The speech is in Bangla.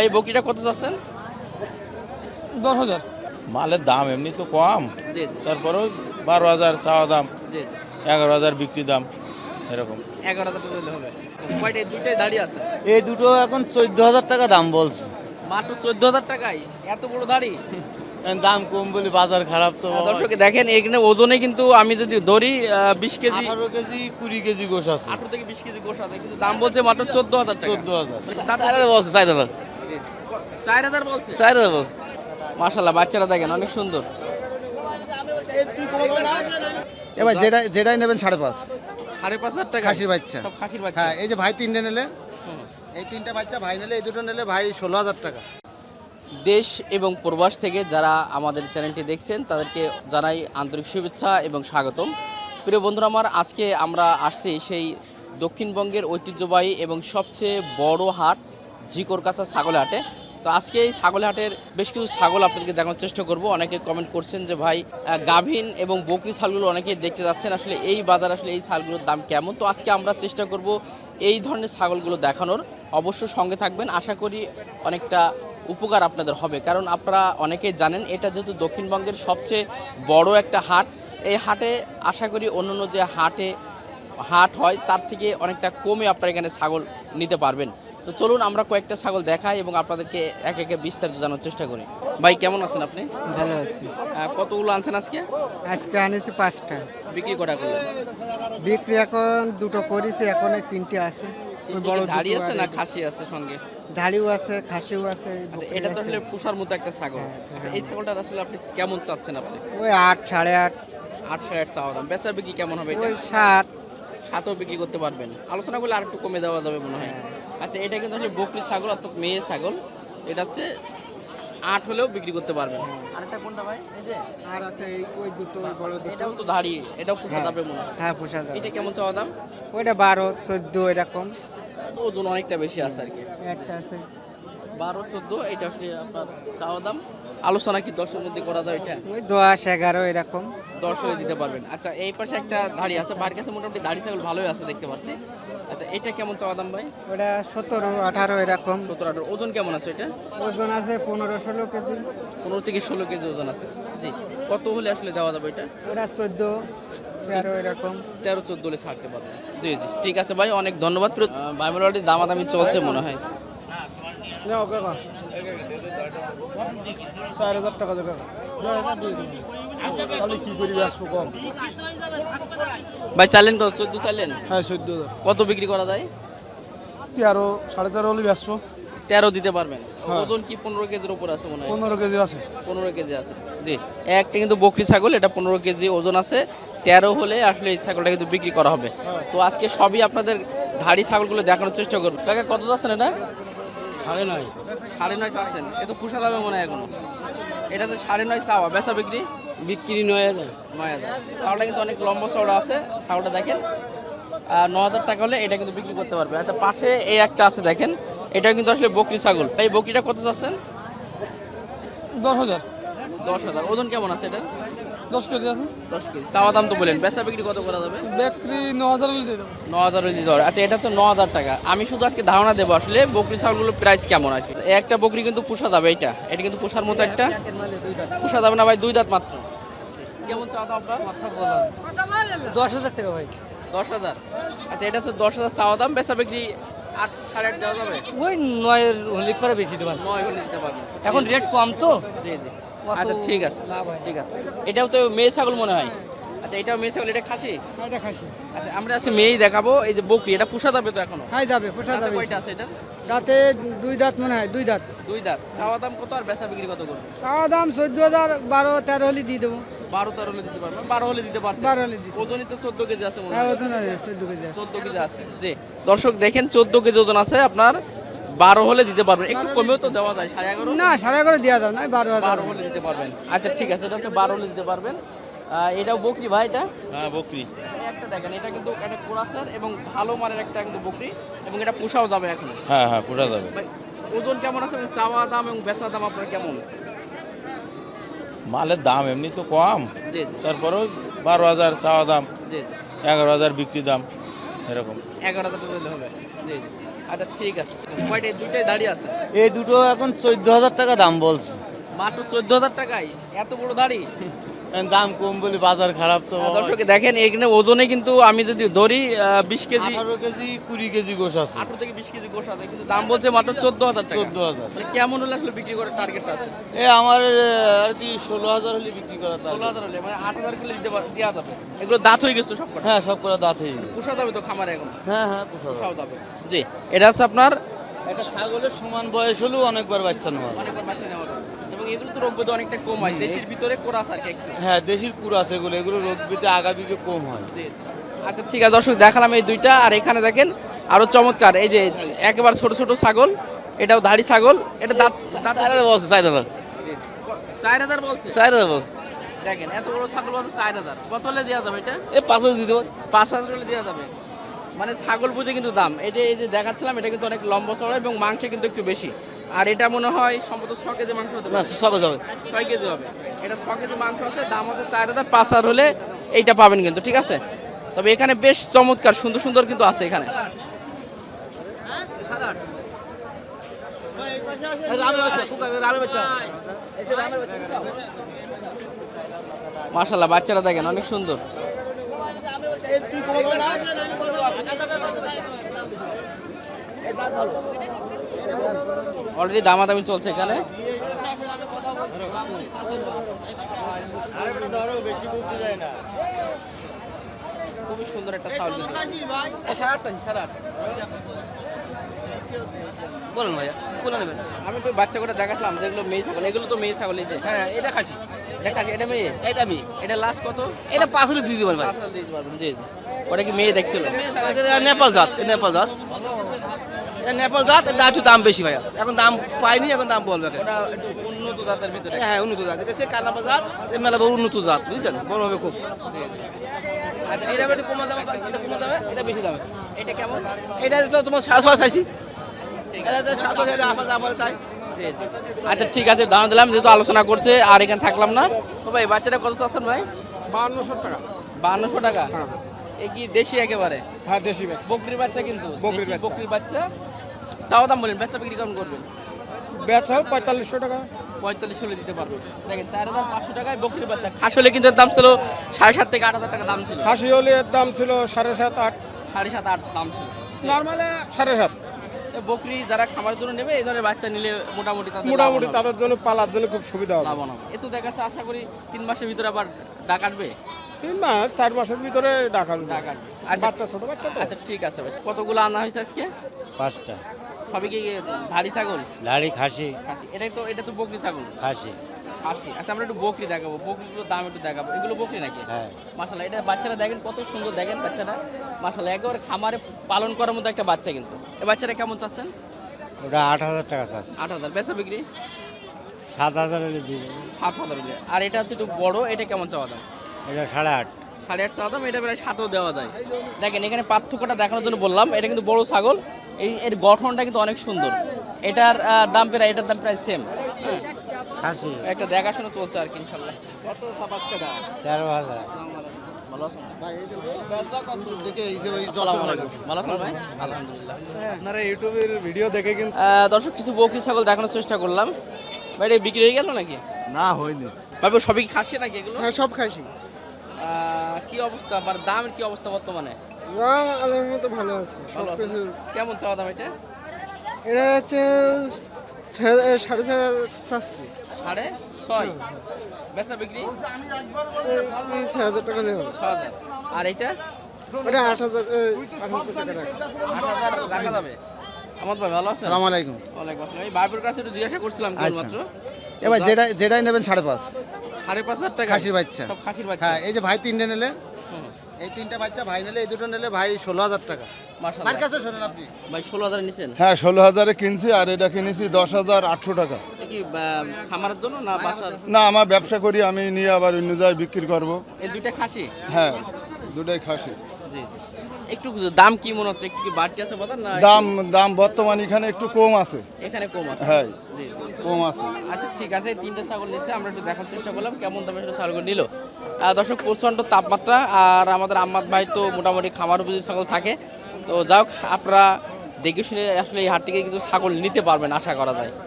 এই বকরিটা কত চাচ্ছেন? 10,000। মালের দাম এমনি তো কম, জি জি তারপরেও 12,000 চাওয়া দাম, জি 11,000 বিক্রি দাম এরকম। 11,000 টাকা দিলে হবে। কয়টা দুইটাই দাঁড়িয়ে আছে? এই দুটো এখন 14,000 টাকা দাম বলছে। মাত্র 14,000 টাকায় এত বড় দাড়ি? দাম কম বলে বাজার খারাপ তো। দর্শক দেখেন এখানে ওজনে কিন্তু আমি যদি ধরি 20 কেজি 18 কেজি 20 কেজি গোশ আছে। 18 থেকে 20 কেজি গোশ আছে, কিন্তু দাম বলছে মাত্র 14,000 টাকা। 14,000। 4,000 বলছে 4,000। 4,000 বলছে। 4,000 বলছে। মাশাআল্লাহ বাচ্চারা দেখেন অনেক সুন্দর। এবার যেটাই নেবেন 5.5 5,500 টাকা খাসির বাচ্চা। সব খাসির বাচ্চা। হ্যাঁ, এই যে ভাই তিনটে নিলে, হুম। এই তিনটা বাচ্চা ভাই নিলে, এই দুটো নিলে ভাই 16,000 টাকা। দেশ এবং প্রবাস থেকে যারা আমাদের চ্যানেলটি দেখছেন তাদেরকে জানাই আন্তরিক শুভেচ্ছা এবং স্বাগতম। প্রিয় বন্ধুরা আমার, আজকে আমরা আসছি সেই দক্ষিণবঙ্গের ঐতিহ্যবাহী এবং সবচেয়ে বড় হাট ঝিকরগাছা ছাগল হাটে। তো আজকে এই ছাগল হাটের বেশ কিছু ছাগল আপনাদেরকে দেখানোর চেষ্টা করব। অনেকে কমেন্ট করছেন যে ভাই গাভীন এবং বকরি ছাগলগুলো অনেকে দেখতে যাচ্ছেন, আসলে এই বাজার আসলে এই ছাগলগুলোর দাম কেমন। তো আজকে আমরা চেষ্টা করব এই ধরনের ছাগলগুলো দেখানোর। অবশ্য সঙ্গে থাকবেন, আশা করি অনেকটা উপকার আপনাদের হবে, কারণ আপনারা অনেকেই জানেন এটা যেহেতু দক্ষিণবঙ্গের সবচেয়ে বড় একটা হাট। এই হাটে আশা করি অন্যান্য যে হাট হয় তার থেকে অনেকটা কমে আপনারা এখানে ছাগল নিতে পারবেন। তো চলুন আমরা কয়েকটা ছাগল দেখাই এবং আপনাদেরকে এক একে বিস্তারিত জানার চেষ্টা করি। ভাই কেমন আছেন আপনি? ভালো আছে। কতগুলো আনছেন আজকে? আজকে আনিছি 5টা। বিক্রি কটা করলেন? বিক্রি এখন দুটো করেছি, এখন এই 3টে আছে। ওই বড় দাড়ি দুটো আছে আর না এই- খাসি আছে সঙ্গে? ধাড়িও আছে, খাসিও আছে, আচ্ছা, বকরি এটা তো আছে। আসলে পুষার মতো একটা ছাগল। হ্যাঁ, আচ্ছা, এই ছাগলটা আসলে আপনি কেমন চাচ্ছেন? আপনি ওই 8, 8.5, 8 8 চাওয়া দাম, বেচা বিক্রি কেমন হবে এটা? ওই 7। 7ও বিক্রি করতে পারবেন, আলোচনা করলে আর একটু কমে দেওয়া যাবে মনে হয়। আচ্ছা, এটা কিন্তু আসলে বকরি ছাগল অর্থাৎ মেয়ে ছাগল, এটা হচ্ছে 8 হলেও বিক্রি করতে পারবেন। আরেকটা কোনটা ভাই? এই যে আর আছে ওই দুটো, ওই বড় দুটো। এটাও তো দাড়ি, এটাও পুষা হ্যাঁ। যাবে মনে হয়। হ্যাঁ, পোষা যাবে। এটা কেমন চাওয়া দাম? ওইটা 12, 14 এরকম। ওজন অনেকটা বেশি আছে আর কি। একটা আছে 12 14 এটা আসলে আপনার চাওয়া দাম। আলোচনা কি 10-এর মধ্যে করা যায়? এটা ওই 10, 11 এরকম। 10 হয়ে দিতে পারবেন। আচ্ছা, এই পাশে একটা দাড়ি আছে, বাড়ির কাছে মোটামুটি দাড়ি ছাগল ভালোই আছে দেখতে পাচ্ছি। আচ্ছা, এটা কেমন চাওয়া দাম ভাই? ওটা 17, 18 এরকম। 17 18। ওজন কেমন আছে এটা? ওজন আছে 15, 16 কেজি। 15 থেকে 16 কেজি ওজন আছে। জি, কত হলে আসলে দেওয়া যাবে এটা? ওটা 14, 13 এরকম। 13 14 হলে ছাড়তে পারবেন। জি জি, ঠিক আছে ভাই, অনেক ধন্যবাদ। ভাই মোটামুটি দামাদামি চলছে মনে হয়। 4,000 টাকা দেবে। তাহলে কি করবি, আসবো কম। ভাই চাইলেন কত? 14 চাইলেন? হ্যাঁ, 14,000। কত বিক্রি করা যায়? 13, 13.5 হলে আসবো। 13 দিতে পারবেন। হ্যাঁ। ওজন কি 15 কেজির উপর আছে মনে হয়? 15 কেজি আছে। 15 কেজি আছে। জি, একটা কিন্তু বকরি ছাগল, এটা 15 কেজি ওজন আছে। 13 হলে আসলে এই ছাগলটা কিন্তু বিক্রি করা হবে। তো আজকে সবই আপনাদের ধাড়ি ছাগলগুলো দেখানোর চেষ্টা করবো। কাকা কত যাচ্ছেন এটা? 9.5। 9.5 চাচ্ছেন? এ তো পুষা যাবে মনে হয় এখনো। এটা তো 9.5 চাওয়া, বেচা বিক্রি বিক্রি 9,000। 9,000। ছাগলটা কিন্তু অনেক লম্বা চওড়া আছে, ছাগলটা দেখেন। 9,000 টাকা হলে এটা কিন্তু বিক্রি করতে পারবে। আচ্ছা, পাশে এই একটা আছে দেখেন, এটা কিন্তু আসলে বকরি ছাগল। এই বকরিটা কত চাচ্ছেন? 10,000। 10,000। ওজন কেমন আছে এটা? 10 কেজি আছে। 10 কেজি। চাওয়া দাম তো বলেন, বেচা বিক্রি কত করা যাবে? বিক্রি 9,000 হলে দিয়ে দেবো। 9,000 হলে দিতে পারবে। আচ্ছা, এটা হচ্ছে 9,000 টাকা। আমি শুধু আজকে ধারণা দেবো আসলে বকরি ছাগলগুলোর প্রাইস কেমন আছে। একটা বকরি কিন্তু পোষা যাবে, এটা কিন্তু পোষার মতো একটা পোষা যাবে না ভাই, 2 দাঁত মাত্র। কেমন চাওয়া দাম আপনার? 10,000 টাকা ভাই। 10,000। আচ্ছা, এটা হচ্ছে 10,000 চাওয়া দাম, বেচা বিক্রি 8 8.5 দেওয়া যাবে। ওই 9 হলে পরে বেশি দেবেন। 9 হলে দিতে পারবেন। এখন রেট কম তো। জি জি। অত আচ্ছা, ঠিক আছে, লাভ হয় না। ঠিক আছে। এটাও তো মেয়ে ছাগল মনে হয়। আচ্ছা, এটাও মেয়ে ছাগল, এটা খাসি। এটা খাসি। আচ্ছা, আমরা আছি মেয়েই দেখাবো। এই যে বকরি, এটা পোষা যাবে তো এখনো? খাই যাবে, পোষা দাঁতে যাবে। কয়টা আছে এটা? দাঁতে 2 দাঁত মনে হয়, 2 দাঁত। 2 দাঁত। চাওয়া দাম কত আর বেচা বিক্রি কত করবে? চাওয়া দাম 14,000, 12, 13 হলে দিয়ে দেবো। 12 13 হলে দিতে পারবেন। 12 হলে দিতে পারছেন। 12 হলে দিতে। ওজনই তো 14 কেজি আছে মনে হ্যাঁ, হয়। ওজন আছে 14 কেজি আছে। 14 কেজি আছে। জি, দর্শক দেখেন 14 কেজি ওজন আছে আপনার। 12 হলে দিতে পারবেন, একটু কমেও তো দেওয়া যায়। 11.5 না, 11.5 দেওয়া দাও না, 12,000। 12 হলে দিতে পারবেন। আচ্ছা, ঠিক আছে, এটা হচ্ছে 12 হলে দিতে পারবেন। এটাও বকরি ভাই, এটা হ্যাঁ, বকরি। একটা দেখেন, এটা কিন্তু একটা কোরাসের এবং ভালো মানের একটা কিন্তু বকরি, এবং এটা পোষাও যাবে এখন। হ্যাঁ হ্যাঁ, পোষা যাবে। ভাই, ওজন কেমন আছে এবং চাওয়া দাম এবং বেচা দাম আপনার কেমন? মালের দাম এমনি তো কম, জি জি তারপরেও 12,000 চাওয়া দাম, জি 11,000 বিক্রি দাম এরকম। 11,000 টাকা দিলে হবে। জি জি। আচ্ছা ঠিক আছে কয়টা দুইটাই দাঁড়িয়ে আছে এই দুটো এখন 14,000 টাকা দাম বলছে। মাত্র 14,000 টাকায় এত বড় দাড়ি। দাম কম বলে বাজার খারাপ তো। দর্শক দেখেন এখানে ওজনে কিন্তু আমি যদি ধরি 20 কেজি 18 কেজি 20 কেজি গোশ আছে। 18 থেকে 20 কেজি গোশ আছে কিন্তু দাম বলছে মাত্র 14,000 টাকা। 14,000 মানে কেমন হলে আসলে বিক্রি করার টার্গেট আছে? আমার আর কি 16,000 হলে বিক্রি করা তার। 16,000 হলে মানে 8,000 কিলো দেওয়া যাবে। এগুলো দাঁত হয়ে গেছে সব কটা। হ্যাঁ সব করে দাঁত হয়ে গেছে। পোষা যাবে তো খামারে এখন? হ্যাঁ পোষা পোষাও যাবে। জি এটা হচ্ছে আপনার একটা ছাগলের সমান বয়স হলেও অনেকবার বাচ্চা নেওয়া। অনেকবার বাচ্চা নেওয়া যাবে এবং এগুলো তো রোগ ব্যাধি অনেকটা কম হয় দেশের ভিতরে কোরাস আর কি একটু। হ্যাঁ দেশির পুরা আছে এগুলো রোগ বিতে আগাবিকে কম হয়। জি, জি। আচ্ছা ঠিক আছে দর্শক দেখালাম এই দুইটা আর এখানে দেখেন আরো চমৎকার এই যে একেবারে ছোট ছোট ছাগল এটাও ধাড়ি ছাগল এটা দাঁত 4,000 বলছে 4,000 4,000 বলছে 4,000 বলছে। দেখেন এত বড় ছাগল বলছে 4,000 কত হলে দেওয়া যাবে এটা? এই 5,000 দিতে পারি। 5,000 হলে দেওয়া যাবে মানে ছাগল বুঝে কিন্তু দাম এটা এই যে দেখাচ্ছিলাম এটা কিন্তু অনেক লম্বা চড়া এবং মাংস কিন্তু একটু বেশি আর এটা মনে হয় সম্ভবত 6 কেজি মাংস হতে না পারে। 6 যাবে। 6 কেজি হবে এটা 6 কেজি মাংস আছে দাম হচ্ছে 4,000 5,000 হলে এইটা পাবেন কিন্তু ঠিক আছে তবে এখানে বেশ চমৎকার সুন্দর সুন্দর কিন্তু আছে এখানে মাশাআল্লাহ বাচ্চারা দেখেন অনেক সুন্দর অলরেডি দামাদামি চলছে এখানে খুবই সুন্দর একটা ছাগল বলুন ভাইয়া কোলা নেবেন। আমি একটু বাচ্চা করে দেখাচ্লাম যেগুলো মেয়ে ছাগল এগুলো তো মেয়ে ছাগল এই যে হ্যাঁ এটা খাসি। এটা খাসি এটা মেয়ে এটা আমি এটা লাস্ট কত এটা 5,000 দিয়ে দিবেন ভাই। 5,000 দিতে পারবেন জি জি ওটা কি মেয়ে দেখছিল এটা নেপাল জাত এটা নেপাল জাত এটা একটু দাম বেশি ভাইয়া এখন দাম পাইনি এখন দাম বলবে। ওটা একটু উন্নত জাতের ভিতরে হ্যাঁ উন্নত জাত এটা হচ্ছে কালাপা জাত এটা মেলা বড় উন্নত জাত বুঝছেন বড় হবে খুব। আচ্ছা এটা একটু কম দামে এটা কম দামে এটা বেশি দামে। এটা কেমন এটা তো তোমার 700 চাইছি এটা তো 700 চাইলে আপনার দাম বলে তাই। জি, জি। আচ্ছা ঠিক আছে দাম দিলাম যেহেতু আলোচনা করছে আর এখানে থাকলাম না তো ভাই বাচ্চাটা কত চাচ্ছেন ভাই? 5200 টাকা। 5200 টাকা এ কি দেশি একেবারে? হ্যাঁ দেশি ভাই। বকরির বাচ্চা কিন্তু বকরির দেশি বাচ্চা। বকরির বাচ্চা চাওয়া দাম বলেন বেচা বিক্রি কেমন করবেন? বেচা 4500 টাকা। 45 হলে দিতে পারবো দেখেন 4,500 টাকায় বকরির বাচ্চা খাস হলে কিন্তু এর দাম ছিল 7,500 থেকে 8,000 টাকা দাম ছিল খাসি হলে এর দাম ছিল 7.5 8। 7,500 8 দাম ছিল নরমালে 7.5। তো বকরি যারা খামারের জন্য নেবে এই ধরনের বাচ্চা নিলে মোটামুটি তাদের মোটামুটি লাভ তাদের জন্য পালার জন্য খুব সুবিধা হবে। লাভ হবে এত দেখাচ্ছে আশা করি 3 মাসের ভিতরে আবার ডাক আসবে 3 মাস 4 মাসের ভিতরে ডাক আসবে। ডাক আসবে আচ্ছা বাচ্চা ছোট বাচ্চা তো। আচ্ছা ঠিক আছে ভাই কতগুলো আনা হয়েছে আজকে? 5টা সবই কি ধাড়ি ছাগল? দাড়ি খাসি খাসি এটা তো বকরি ছাগল খাসি খাসি আচ্ছা আমরা একটু বকরি দেখাবো বকরিগুলোর দাম একটু দেখাবো এগুলো বকরি নাকি? হ্যাঁ মাশাআল্লাহ এটা বাচ্চারা দেখেন কত সুন্দর দেখেন বাচ্চাটা মাশাআল্লাহ একেবারে খামারে পালন করার মতো একটা বাচ্চা কিন্তু এই বাচ্চাটা কেমন চাচ্ছেন? ওটা 8,000 টাকা চাচ্ছে। 8,000 বেচা বিক্রি 7,000 হলে দিয়ে দেবে। 7,000 হলে। আর এটা হচ্ছে একটু বড় এটা কেমন চাওয়া দাম? এটা 8.5। 8.5 চাওয়া দাম এটা প্রায় 7ও দেওয়া যায় দেখেন এখানে পার্থক্যটা দেখানোর জন্য বললাম এটা কিন্তু বড় ছাগল এর গঠনটা কিন্তু অনেক সুন্দর এটার দাম প্রায় এটার দাম প্রায় সেম খাসি একটা দেখাশোনা চলছে আর কি ইনশাল্লাহ 13,000। ভালো আছেন ভালো আছেন ভাই আলহামদুলিল্লাহ আপনারা ইউটিউবের ভিডিও দেখে কিন্তু দর্শক কিছু বকরি ছাগল দেখানোর চেষ্টা করলাম ভাই এটা বিক্রি হয়ে গেল নাকি? না হয়নি। ভাই সবই কি খাসি নাকি এগুলো? হ্যাঁ সব খাসি। কি অবস্থা মানে দামের কি অবস্থা বর্তমানে? দাম আল্লাহর মতো ভালো আছে। ভালো আছে না? কেমন চাওয়া দাম এটা? এটা হচ্ছে 6.5 চাচ্ছি। 6.5 বেচা বিক্রি 6,000 টাকা নেব। 6,000 আর এটা ওটা 8,000 টাকা রাখ। 8,000 রাখা যাবে। আমার ভাই ভালো আছেন? আসসালামু আলাইকুম। ওয়ালাইকুম আসসালাম এই বাবুর কাছে একটু জিজ্ঞাসা করছিলাম মাত্র এবার যেটাই নেবেন 5.5। 5,500 টাকা খাসির বাচ্চা। সব খাসির বাচ্চা হ্যাঁ এই যে ভাই 3টে নিলে হুম, এই 3টা বাচ্চা ভাই নিলে এই দুটো নিলে ভাই 16,000 টাকা। মাশাআল্লাহ কার কাছে শোনেন আপনি? ভাই 16,000 নিছেন হ্যাঁ 16,000-এ কিনছি আর এটা কিনেছি 10,800 টাকা। এ কি খামারের জন্য না বাসার? না আমার ব্যবসা করি আমি নিয়ে আবার অন্য জায়গায় বিক্রি করব। এই দুইটা খাসি হ্যাঁ দুটাই খাসি। জি জি একটু দাম কি মনে হচ্ছে একটু কি বাড়তি আছে বাজার না দাম বর্তমান এখানে একটু কম আছে। এখানে কম আছে? হ্যাঁ জি কম আছে। আচ্ছা ঠিক আছে এই 3টে ছাগল নিচ্ছে আমরা একটু দেখার চেষ্টা করলাম কেমন দামে সেটা ছাগল নিল দর্শক প্রচণ্ড তাপমাত্রা আর আমাদের আম্মাদ ভাই তো মোটামুটি খামার উপযোগী ছাগল থাকে তো যাও আপনারা দেখে শুনে আসলে এই হাট থেকে কিন্তু ছাগল নিতে পারবেন আশা করা যায়।